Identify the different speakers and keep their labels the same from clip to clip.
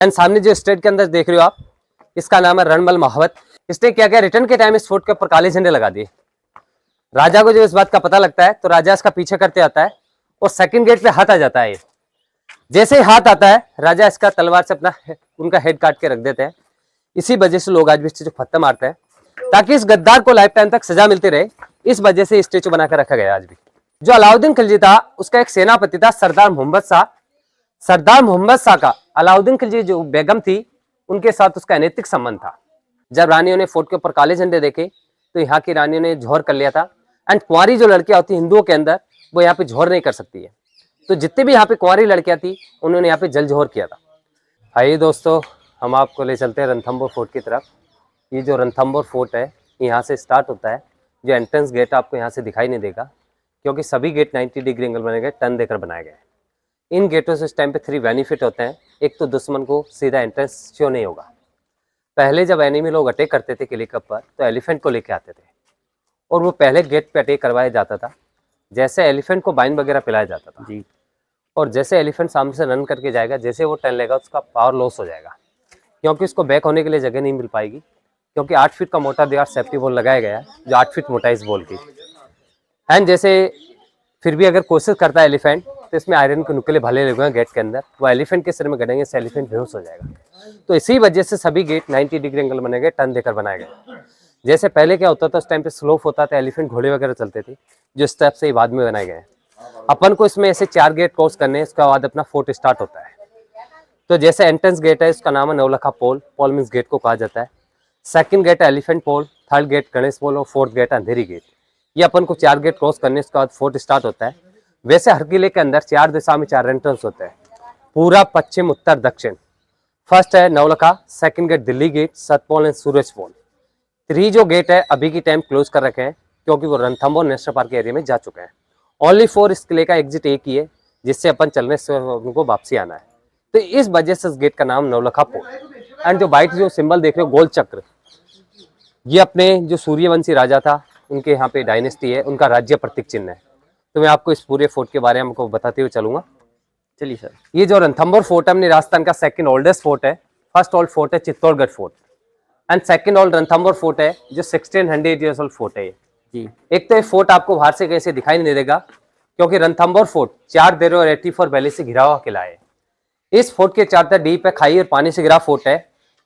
Speaker 1: And सामने जो state के अंदर देख रहे हो आप, इसका नाम है रणमल महावत। इसने क्या किया, रिटर्न के टाइम इस फोर्ट के ऊपर काले झंडे लगा दिए। राजा को जब इस बात का पता लगता है तो राजा इसका पीछे करते आता है और सेकंड गेट पे हाथ आ जाता है। जैसे ही हाथ आता है राजा इसका तलवार से अपना उनका हेड काट के रख देते हैं। इसी वजह से लोग आज भी स्टेचू पत्थर मारते हैं ताकि इस गद्दार को लाइफ टाइम तक सजा मिलती रहे। इस वजह से स्टेचू बनाकर रखा गया आज भी। जो अलाउद्दीन खिलजी था उसका एक सेनापति था सरदार मोहम्मद शाह। सरदार मोहम्मद शाह का अलाउद्दीन खिलजी जो बेगम थी उनके साथ उसका अनैतिक संबंध था। जब रानियों ने फोर्ट के ऊपर काले झंडे देखे तो यहाँ की रानियों ने जोहर कर लिया था। एंड कुंवारी जो लड़कियां होती हिंदुओं के अंदर वो यहाँ पे जोहर नहीं कर सकती है, तो जितने भी यहाँ पे कुंवारी लड़कियां थी उन्होंने यहाँ पे जल जोहर किया था। आइए दोस्तों, हम आपको ले चलते हैं रणथंबोर फोर्ट की तरफ। ये जो रणथंबोर फोर्ट है यहाँ से स्टार्ट होता है। जो एंट्रेंस गेट आपको यहाँ से दिखाई नहीं देगा क्योंकि सभी गेट 90 डिग्री एंगल बने गए, टर्न देकर बनाए गए। इन गेटों से इस टाइम पे 3 बेनिफिट होते हैं। एक तो दुश्मन को सीधा एंट्रेंस शो नहीं होगा। पहले जब एनिमी लोग अटैक करते थे किले के ऊपर तो एलिफेंट को लेके आते थे और वो पहले गेट पे अटैक करवाया जाता था। जैसे एलिफेंट को बाइन वगैरह पिलाया जाता था जी, और जैसे एलिफेंट सामने से रन करके जाएगा, जैसे वो टर्न लेगा उसका पावर लॉस हो जाएगा क्योंकि उसको बैक होने के लिए जगह नहीं मिल पाएगी। क्योंकि 8 फीट का मोटा दीवार सेफ्टी बॉल लगाया गया है जो 8 फीट मोटा इस बॉल की। एंड जैसे फिर भी अगर कोशिश करता है एलिफेंट तो इसमें आयरन के नुकीले भाले लगे हैं गेट के अंदर, वो एलिफेंट के सिर में गड़ेंगे, इससे एलिफेंट बेहोश हो जाएगा। तो इसी वजह से सभी गेट 90 डिग्री एंगल बने गए, टर्न देकर बनाए गए। जैसे पहले क्या होता था उस टाइम पे स्लोप होता था, एलिफेंट घोड़े वगैरह चलते थे, जो स्टेप से ही बाद में बनाए गए। अपन को इसमें ऐसे 4 गेट क्रॉस करने हैं, इसके बाद अपना फोर्ट स्टार्ट होता है। तो जैसे एंट्रेंस गेट है इसका नाम है नवलखा पोल। पोल मीन्स गेट को कहा जाता है। सेकंड गेट है एलिफेंट पोल, थर्ड गेट गणेश पोल और फोर्थ गेट अंधेरी गेट। ये अपन को 4 गेट क्रॉस करने उसके बाद फोर्ट स्टार्ट होता है। वैसे हर किले के अंदर 4 दिशा में 4 एंट्रेंस होते हैं, पूरा पश्चिम उत्तर दक्षिण। फर्स्ट है Navlakha, second gate Delhi gate, Satpol and Suraj Pol. 3 जो गेट है अभी की टाइम क्लोज कर रखे हैं क्योंकि वो रणथंबोर नेशनल पार्क एरिया में जा चुके हैं। ओनली 4 इस किले का एग्जिट एक ही है जिससे अपन चलने से उनको वापसी आना है। तो इस वजह से इस गेट का नाम नवलखा पोल। एंड जो वाइट जो सिंबल देख रहे हो गोल चक्र, ये अपने जो सूर्यवंशी राजा था उनके यहाँ पे डायनेस्टी है, उनका राज्य प्रतीक चिन्ह है। तो मैं आपको इस पूरे फोर्ट के बारे में आपको बताते हुए चलूंगा।
Speaker 2: चलिए सर।
Speaker 1: ये जो रणथंबोर फोर्ट है अपने राजस्थान का सेकंड ओल्डेस्ट फोर्ट है। फर्स्ट ओल्ड फोर्ट है Chittorgarh fort and second old Ranthambore fort है जो 1600 ईयर्स ओल्ड फोर्ट है जी। एक तो ये फोर्ट आपको बाहर से कैसे दिखाई नहीं देगा क्योंकि रणथंबोर फोर्ट 4 देरों और 84 वैली से घिरा हुआ किला है। इस फोर्ट के 4 तरफ डीप है, खाई और पानी से घिरा फोर्ट है।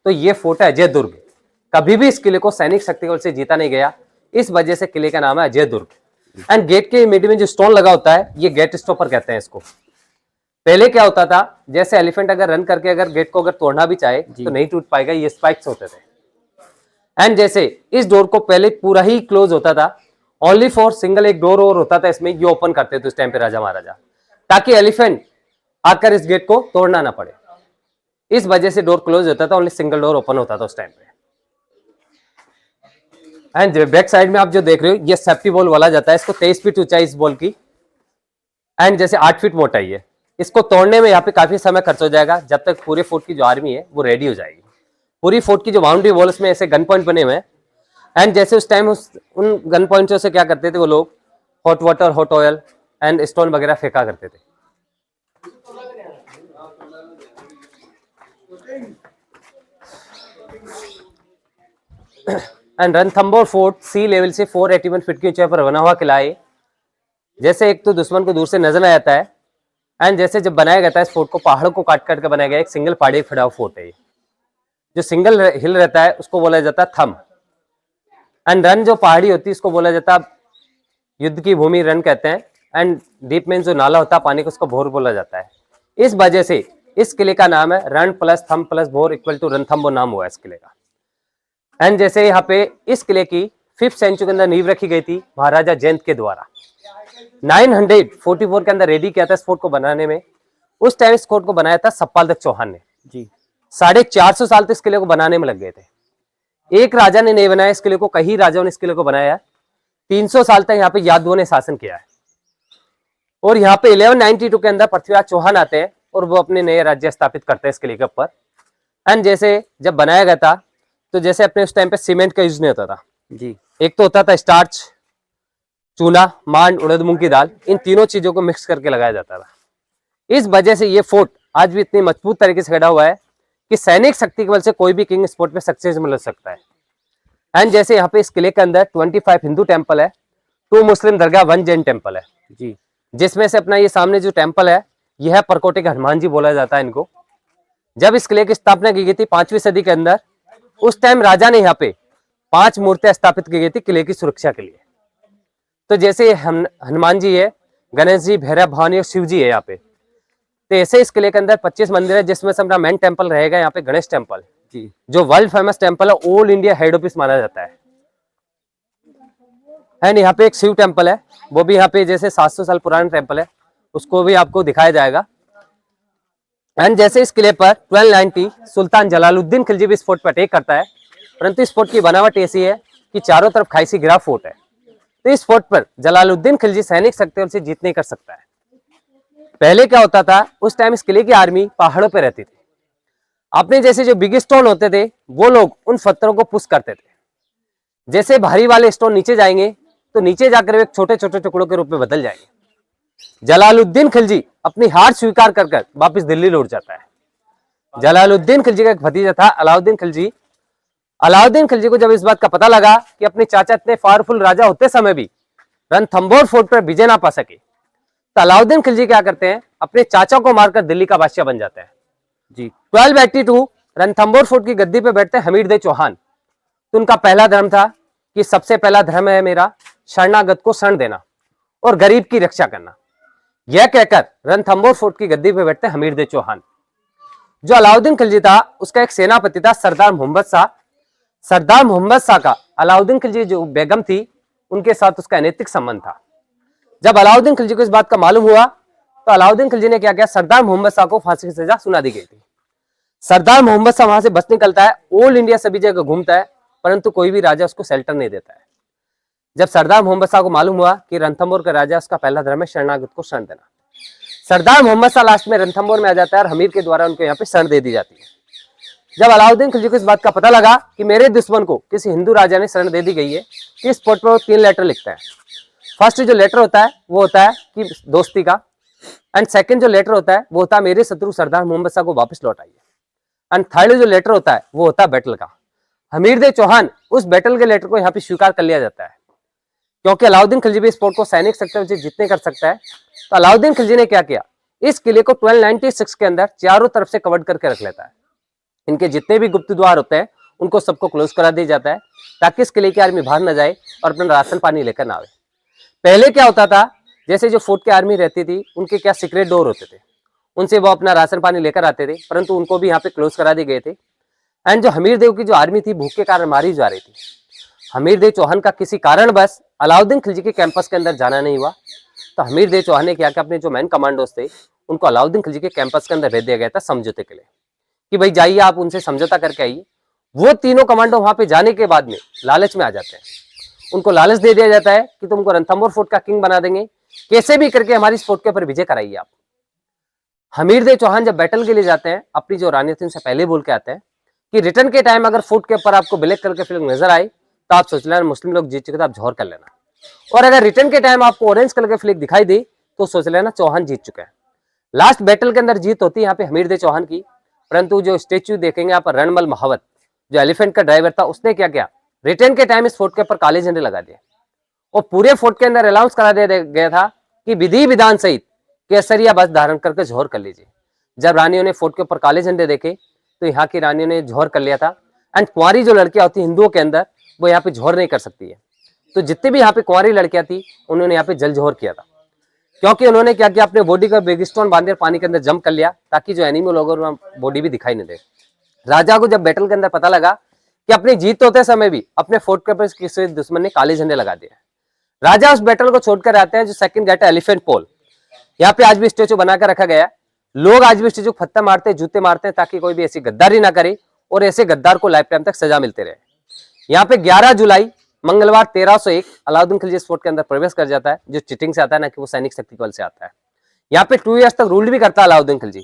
Speaker 1: तो ये फोर्ट है अजय दुर्ग। कभी भी इस किले को सैनिक शक्ति से जीता नहीं गया, इस वजह से किले का नाम है अजय दुर्ग। एंड गेट के मिड में जो स्टोन लगा होता है ये गेट स्टॉपर कहते हैं इसको। पहले क्या होता था, जैसे एलिफेंट अगर रन करके अगर गेट को अगर तोड़ना भी चाहे तो नहीं टूट पाएगा, ये स्पाइक्स होते थे। एंड जैसे इस डोर को पहले पूरा ही क्लोज होता था, ओनली फॉर सिंगल एक डोर और होता था इसमें, ये ओपन करते थे उस टाइम पे राजा महाराजा, ताकि एलिफेंट आकर इस गेट को तोड़ना ना पड़े। इस वजह से डोर क्लोज होता था, ओनली सिंगल डोर ओपन होता था उस टाइम पे। एंड बैक साइड में आप जो देख रहे हो ये सेफ्टी बॉल बोला जाता है इसको। 23 फीट ऊंचाई इस बॉल की एंड जैसे 8 फीट मोटाई है। इसको तोड़ने में यहाँ पे काफी समय खर्च हो जाएगा जब तक पूरे फोर्ट की जो आर्मी है वो रेडी हो जाएगी। पूरी फोर्ट की जो बाउंड्री वॉल में ऐसे गन पॉइंट बने हुए हैं। एंड जैसे उस टाइम उन गन पॉइंटों से क्या करते थे वो लोग, hot water, hot oil and stone वगैरह फेंका करते थे। And Ranthambore fort sea level से 481 फीट की ऊंचाई पर बना हुआ किला है। जैसे एक तो दुश्मन को दूर से नजर आ जाता है एंड जैसे जब बनाया गया था इस फोर्ट को पहाड़ों को काट काट कर बनाया गया, एक सिंगल पहाड़ी खड़ा हुआ फोर्ट है। जो सिंगल हिल रहता है उसको बोला जाता है थम। एंड रन जो पहाड़ी होती है उसको बोला जाता है युद्ध की भूमि, रन कहते हैं। एंड डीप में जो नाला होता है पानी को उसको भोर बोला जाता है। इस वजह से इस किले का नाम है रण प्लस थम प्लस भोर इक्वल टू रणथंबोर नाम हुआ इस किले का। एंड जैसे यहाँ पे इस किले की 5th सेंचुरी के अंदर नींव रखी गई थी महाराजा जयंत के द्वारा। 944 के अंदर रेडी किया था इस फोर्ट को बनाने में। उस टाइम इस फोर्ट को बनाया था सप्पालदक चौहान ने जी। 450 साल तक इस किले को बनाने में लग गए थे। एक राजा ने नहीं बनाया इस किले को, कई राजाओं ने इस किले को बनाया। 300 साल तक यहाँ पे यादवों ने शासन किया है। और यहाँ पे 1192 के अंदर पृथ्वीराज चौहान आते हैं और वो अपने नए राज्य स्थापित करते हैं इस किले के ऊपर। एंड जैसे जब बनाया गया था तो जैसे अपने उस टाइम पे सीमेंट का यूज नहीं होता था जी। एक तो होता था स्टार्च, चूना, मांड, उड़द मूंग की दाल, इन तीनों चीजों को मिक्स करके लगाया जाता था। इस वजह से ये फोर्ट आज भी इतनी मजबूत तरीके से खड़ा हुआ है कि सैनिक शक्ति के बल से कोई भी किंग इस फोर्ट पे सक्सेस मिल सकता है। एंड जैसे यहाँ पे इस किले के अंदर 25 हिंदू टेम्पल है, 2 मुस्लिम दरगाह, 1 जैन टेम्पल है जी, जिसमें से अपना ये सामने जो टेम्पल है यह है परकोटे के हनुमान जी बोला जाता है इनको। जब इस किले की स्थापना की गई थी 5वीं सदी के अंदर, उस टाइम राजा ने यहाँ पे 5 मूर्तियां स्थापित की गई थी किले की सुरक्षा के लिए। तो जैसे हनुमान जी है, गणेश जी, भैरव, भवानी और शिव जी है यहाँ पे। तो ऐसे इस किले के अंदर 25 मंदिर है, जिसमें से अपना मेन टेम्पल रहेगा यहाँ पे गणेश टेम्पल जी, जो वर्ल्ड फेमस टेम्पल है, ऑल इंडिया हेड ऑफिस माना जाता है। एंड यहाँ पे एक शिव टेम्पल है, वो भी यहाँ पे जैसे 700 साल पुराना टेम्पल है, उसको भी आपको दिखाया जाएगा। एंड जैसे इस किले पर 1290 सुल्तान जलालुद्दीन खिलजी भी इस फोर्ट पर अटैक करता है, परंतु इस फोर्ट की बनावट ऐसी है कि चारों तरफ खाई से घिरा फोर्ट है, तो इस फोर्ट पर जलालुद्दीन खिलजी सैनिक शक्ति से जीत नहीं कर सकता है। पहले क्या होता था, उस टाइम इस किले की आर्मी पहाड़ों पे रहती थी। अपने जैसे जो बिग स्टोन होते थे वो लोग उन पत्थरों को पुश करते थे। जैसे भारी वाले स्टोन नीचे जाएंगे तो नीचे जाकर वे छोटे छोटे टुकड़ों के रूप में बदल जाएंगे। जलालुद्दीन खिलजी अपनी हार स्वीकार कर वापस दिल्ली लौट जाता है। जलालुद्दीन खिलजी का एक भतीजा था अलाउद्दीन खिलजी। अलाउद्दीन खिलजी को जब इस बात का पता लगा कि अपने चाचा इतने पावरफुल राजा होते समय भी रणथंभौर फोर्ट पर विजय ना पा सके, तो अलाउद्दीन खिलजी क्या करते हैं, अपने चाचा को मारकर दिल्ली का बादशाह बन जाते हैं जी। 1282 रणथंभौर फोर्ट की गद्दी पे बैठते हैं हमीर दे चौहान। तो उनका पहला धर्म था कि सबसे पहला धर्म है मेरा शरणागत को शरण देना और गरीब की रक्षा करना। यह कहकर रणथंभौर फोर्ट की गद्दी पे बैठते हमीर दे चौहान। जो अलाउद्दीन खिलजी था उसका एक सेनापति था सरदार मोहम्मद शाह। सरदार मोहम्मद शाह का अलाउद्दीन खिलजी जो बेगम थी उनके साथ उसका अनैतिक संबंध था। जब अलाउद्दीन खिलजी को इस बात का मालूम हुआ तो अलाउद्दीन खिलजी ने क्या किया, सरदार मोहम्मद शाह को फांसी की सजा सुना दी गई थी। सरदार मोहम्मद शाह वहां से बच निकलता है, ऑल इंडिया सभी जगह घूमता है, परंतु कोई भी राजा उसको शेल्टर नहीं देता है। जब सरदार मोहम्मद शाह को मालूम हुआ कि रणथंभौर का राजा उसका पहला धर्म है शरणागत को शरण देना, सरदार मोहम्मद शाह लास्ट में रणथंभौर में आ जाता है और हमीर के द्वारा उनको यहाँ पे शरण दे दी जाती है। जब अलाउद्दीन खिलजी को इस बात का पता लगा कि मेरे दुश्मन को किसी हिंदू राजा ने शरण दे दी गई है, कि इस स्पॉट पर वो 3 लेटर लिखता है। फर्स्ट जो लेटर होता है वो होता है कि दोस्ती का, एंड सेकंड जो लेटर होता है वो होता है मेरे शत्रु सरदार मोहम्मद शाह को वापस लौटाइए, एंड थर्ड जो लेटर होता है वो होता है बैटल का। हमीर दे चौहान उस बैटल के लेटर को यहाँ पे स्वीकार कर लिया जाता है, क्योंकि अलाउद्दीन खिलजी भी इस फोर्ट को सैनिक शक्ति से जितने कर सकता है। तो अलाउद्दीन खिलजी ने क्या किया, इस किले को 1296 के अंदर चारों तरफ से कवर करके रख लेता है। इनके जितने भी गुप्त द्वार होते हैं उनको सबको क्लोज करा दिया जाता है, ताकि इस किले की आर्मी बाहर न जाए और अपना राशन पानी लेकर ना आवे। पहले क्या होता था, जैसे जो फोर्ट की आर्मी रहती थी उनके क्या सीक्रेट डोर होते थे, उनसे वो अपना राशन पानी लेकर आते थे, परंतु उनको भी यहाँ पे क्लोज करा दिए गए थे। एंड जो हमीर देव की जो आर्मी थी भूख के कारण मारी जा रही थी। हमीर देव चौहान का किसी कारण बस अलाउद्दीन खिलजी के कैंपस के अंदर जाना नहीं हुआ, तो हमीर देव चौहान ने क्या कि अपने जो मैन कमांडोज थे उनको अलाउद्दीन खिलजी के कैंपस के अंदर भेज दिया गया था समझौते के लिए, कि भाई जाइए आप उनसे समझौता करके आइए। वो तीनों कमांडो वहां पे जाने के बाद में लालच में आ जाते हैं। उनको लालच दे दिया जाता है कि तुमको रणथंभौर फोर्ट का किंग बना देंगे, कैसे भी करके हमारी इस फोर्ट के ऊपर विजय कराइए आप। हमीर देव चौहान जब बैटल के लिए जाते हैं, अपनी जो रानी थी उनसे पहले बोल के आते हैं कि रिटर्न के टाइम अगर फोर्ट के ऊपर आपको ब्लैक कलर के फिल्म नजर आए तो आप सोच लेना मुस्लिम लोग जीत चुके, तो आप झोर कर लेना, और अगर रिटर्न के टाइम आपको ऑरेंज कलर के फ्लैग दिखाई दे तो सोच लेना चौहान जीत चुके हैं। लास्ट बैटल के अंदर जीत होती है यहाँ पे हमीर देव चौहान की, परंतु जो स्टेच्यू देखेंगे यहाँ पर रणमल महावत जो एलिफेंट का ड्राइवर था उसने क्या किया, रिटर्न के टाइम इस फोर्ट के ऊपर काले झंडे लगा दिए और पूरे फोर्ट के अंदर अनाउंस करा दिया गया था कि विधि विधान सहित केसरिया बस धारण करके झोर कर लीजिए। जब रानियों ने फोर्ट के ऊपर काले झंडे देखे तो यहाँ की रानियों ने झोर कर लिया था। एंड कुंवारी जो लड़कियां होती हिंदुओं के अंदर वो यहाँ पे झोर नहीं कर सकती है, तो जितनी भी यहाँ पे कुंवारी लड़कियां थी उन्होंने यहाँ पे जल झोर किया था, क्योंकि उन्होंने क्या किया, अपने बॉडी का बेगिस्टोन बांधे पानी के अंदर जंप कर लिया ताकि जो एनिमी लोगों बॉडी भी दिखाई नहीं दे। राजा को जब बैटल के अंदर पता लगा कि अपनी जीत होते समय भी अपने फोर्ट के ऊपर किसी दुश्मन ने काले झंडे लगा दिया, राजा उस बैटल को छोड़कर आते हैं। जो सेकंड गेट है एलिफेंट पोल, यहाँ पे आज भी स्टेचू बनाकर रखा गया। लोग आज भी स्टेचू पत्थर मारते हैं, जूते मारते हैं, ताकि कोई भी ऐसी गद्दारी ना करे और ऐसे गद्दार को लाइफ टाइम तक सजा मिलते रहे। यहाँ पे 11 जुलाई मंगलवार 1301 अलाउद्दीन खिलजी फोर्ट के अंदर प्रवेश कर जाता है, जो चिटिंग से आता है ना कि वो सैनिक शक्ति बल से आता है। यहाँ पे 2 इयर्स तक रूल भी करता है अलाउद्दीन खिलजी,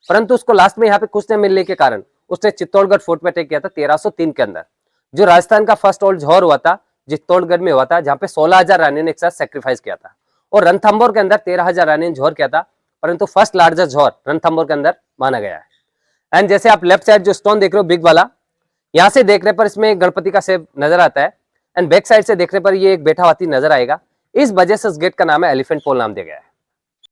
Speaker 1: परंतु उसको लास्ट में यहाँ पे कुछ न मिलने के कारण उसने चित्तौड़गढ़ फोर्ट पे अटैक किया था 1303 के अंदर। जो राजस्थान का फर्स्ट ओल्ड झोर हुआ था चित्तौड़गढ़ में हुआ था, जहाँ पे 16,000 रानियों ने एक साथ सेक्रीफाइस किया था, और रणथंभौर के अंदर 13,000 रानियों ने झोर किया था, परंतु फर्स्ट लार्जेस्ट झोर रणथंभौर के अंदर माना गया है। एंड जैसे आप लेफ्ट साइड जो स्टोन देख रहे हो बिग वाला, यहाँ से देखने पर इसमें गणपति का शेप नजर आता है एंड बैक साइड से देखने पर ये एक बैठा हाथी नजर आएगा। इस वजह से इस गेट का नाम है एलिफेंट पोल नाम दिया गया है।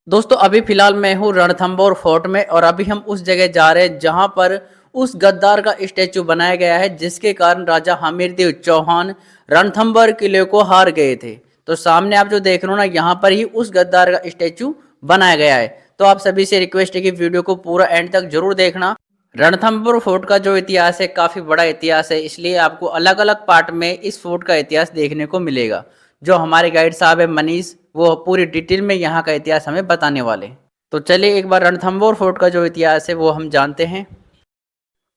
Speaker 2: दोस्तों अभी फिलहाल मैं हूँ रणथंभौर फोर्ट में और अभी हम उस जगह जा रहे हैं जहाँ पर उस गद्दार का स्टैचू बनाया गया है जिसके कारण राजा हमीरदेव चौहान रणथंभौर किले को हार गए थे। तो सामने आप जो देख रहे हो ना, यहाँ पर ही उस गद्दार का स्टैचू बनाया गया है। तो आप सभी से रिक्वेस्ट है कि वीडियो को पूरा एंड तक जरूर देखना। रणथंभौर फोर्ट का जो इतिहास है काफ़ी बड़ा इतिहास है, इसलिए आपको अलग अलग पार्ट में इस फोर्ट का इतिहास देखने को मिलेगा। जो हमारे गाइड साहब है मनीष, वो पूरी डिटेल में यहाँ का इतिहास हमें बताने वाले। तो चलिए एक बार रणथंभौर फोर्ट का जो इतिहास है वो हम जानते हैं।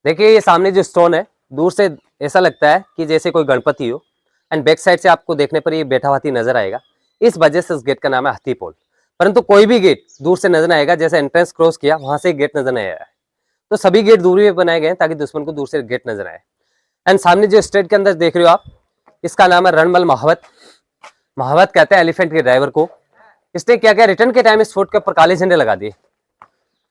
Speaker 1: देखिए ये सामने जो स्टोन है, दूर से ऐसा लगता है कि जैसे कोई गणपति हो एंड बैक साइड से आपको देखने पर ये बैठा हाथी नजर आएगा। इस वजह से इस गेट का नाम है हाथी पोल। परंतु कोई भी गेट दूर से नजर आएगा, जैसे एंट्रेंस क्रॉस किया वहां से गेट नजर नहीं आया है। तो सभी गेट दूरी में बनाए गए हैं ताकि दुश्मन को दूर से गेट नजर आए। एंड सामने जो स्टेट के अंदर देख रहे हो आप, इसका नाम है रणमल महावत। महावत कहते हैं एलिफेंट के ड्राइवर को। इसने क्या किया, रिटर्न के टाइम इस फोर्ट के ऊपर काले झंडे लगा दिए।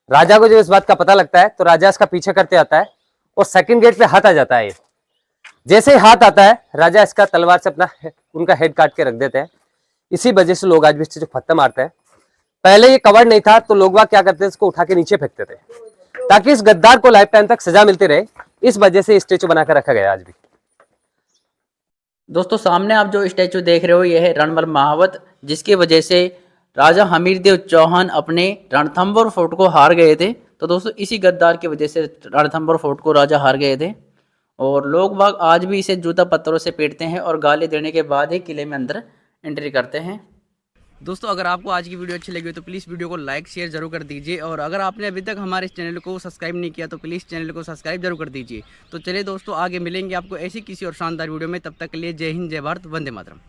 Speaker 1: राजा को जब इस बात का पता लगता है तो राजा इसका पीछे करते आता है और सेकंड गेट पे हाथ आ जाता है। जैसे ही हाथ आता है, राजा इसका तलवार से उनका हेड काट के रख देते हैं। इसी वजह से लोग आज भी इससे जो पत्थर मारते हैं। पहले ये कवर नहीं था तो लोग क्या करते थे, इसको उठा के नीचे फेंकते थे ताकि इस गद्दार को लाइफ टाइम तक सजा मिलती रहे। इस वजह से स्टेचू बनाकर रखा गया आज भी।
Speaker 2: दोस्तों सामने आप जो स्टैचू देख रहे हो ये है रणमल महावत, जिसकी वजह से राजा हमीरदेव चौहान अपने रणथंभौर फोर्ट को हार गए थे। तो दोस्तों इसी गद्दार की वजह से रणथंभौर फोर्ट को राजा हार गए थे और लोग बाग आज भी इसे जूता पत्थरों से पीटते हैं और गाली देने के बाद ही किले में अंदर एंट्री करते हैं। दोस्तों अगर आपको आज की वीडियो अच्छी लगी हो तो प्लीज़ वीडियो को लाइक शेयर जरूर कर दीजिए और अगर आपने अभी तक हमारे इस चैनल को सब्सक्राइब नहीं किया तो प्लीज़ चैनल को सब्सक्राइब जरूर कर दीजिए। तो चलिए दोस्तों आगे मिलेंगे आपको ऐसी किसी और शानदार वीडियो में। तब तक के लिए जय हिंद, जय भारत, वंदे मातरम।